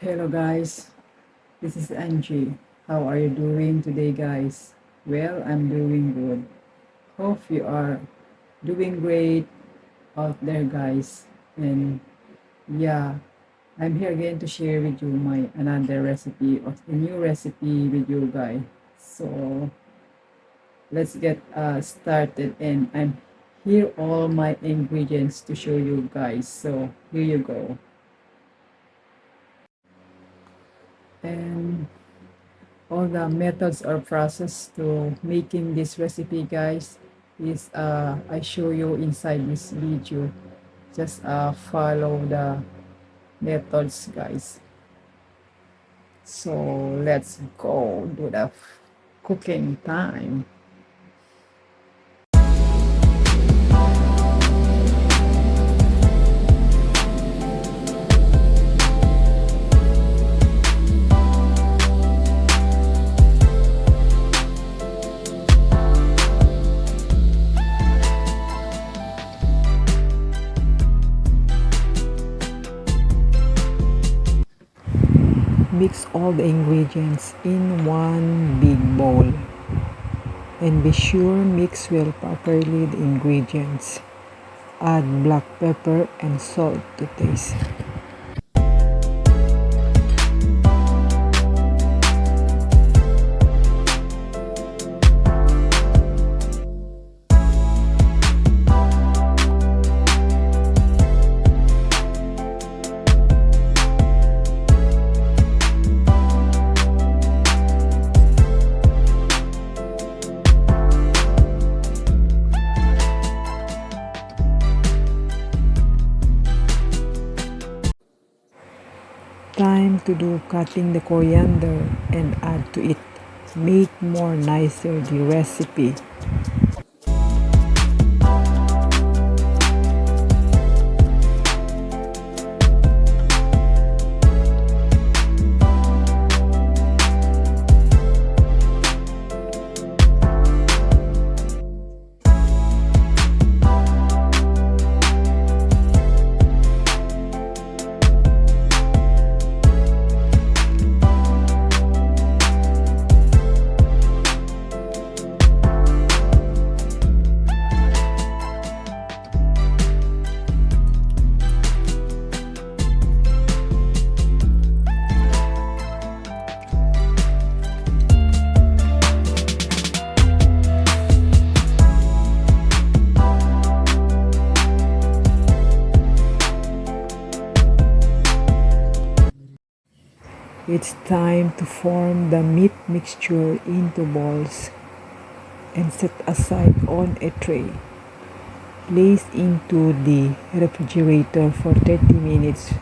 Hello guys, this is Angie. How are you doing today guys? Well, I'm doing good. Hope you are doing great out there guys. And yeah, I'm here again to share with you my another recipe of a new recipe with you guys. So let's get started, and I'm here all my ingredients to show you guys. So here you go. And all the methods or process to making this recipe guys is I show you inside this video. Just follow the methods guys. So let's go do the cooking time. Mix all the ingredients in one big bowl and be sure mix well properly the ingredients. Add black pepper and salt to taste. Time to do cutting the coriander and add to it. Make more nicer the recipe. It's time to form the meat mixture into balls and set aside on a tray. Place into the refrigerator for 30 minutes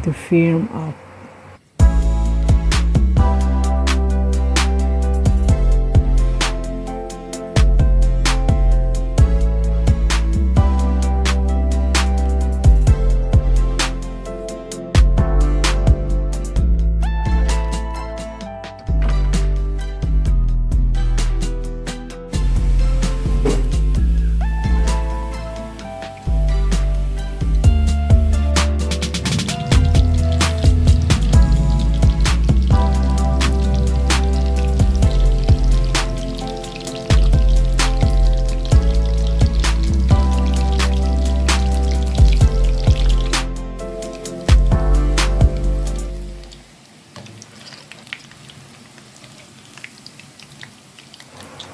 to firm up.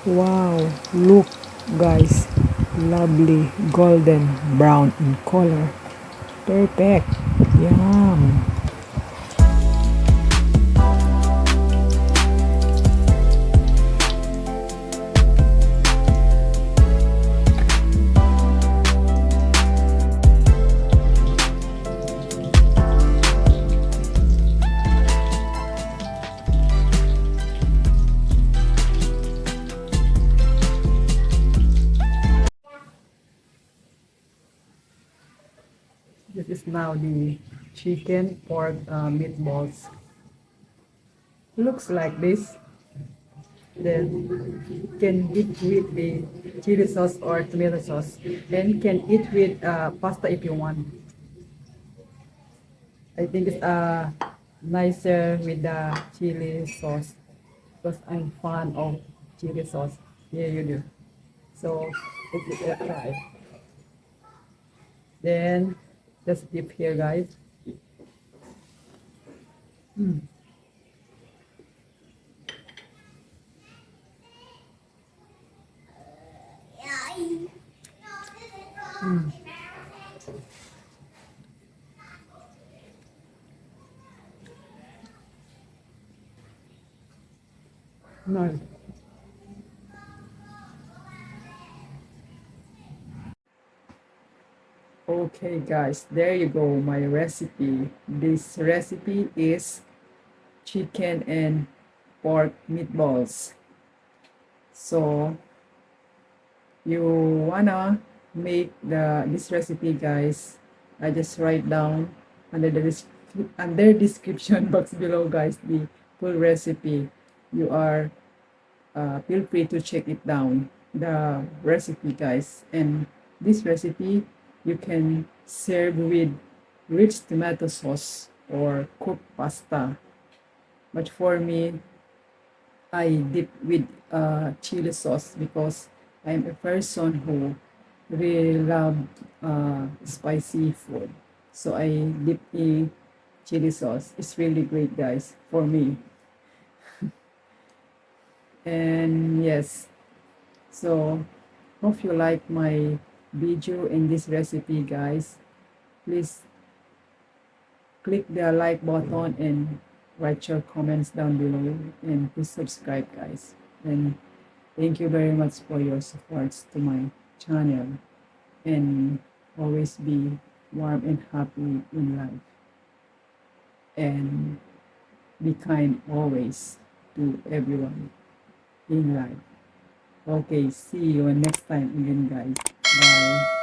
Wow, look guys, lovely golden brown in color. Perfect. Yum. This is now the chicken pork meatballs. Looks like this. Then can eat with the chili sauce or tomato sauce. Then can eat with pasta if you want. I think it's nicer with the chili sauce because I'm fan of chili sauce. Yeah, you do. So let's give it a try. Then just dip here, guys. Nice. Okay, guys, there you go. My recipe. This recipe is chicken and pork meatballs. So you wanna make this recipe, guys, I just write down under under description box below, guys, the full recipe. You are feel free to check it down, the recipe, guys. And this recipe you can serve with rich tomato sauce or cooked pasta, but for me I dip with chili sauce because I'm a person who really love spicy food. So I dip in chili sauce. It's really great, guys, for me. And yes, so hope you like my video in this recipe, guys. Please click the like button and write your comments down below, and please subscribe, guys. And thank you very much for your supports to my channel, and always be warm and happy in life, and be kind always to everyone in life. Okay, see you next time again, guys. Bye.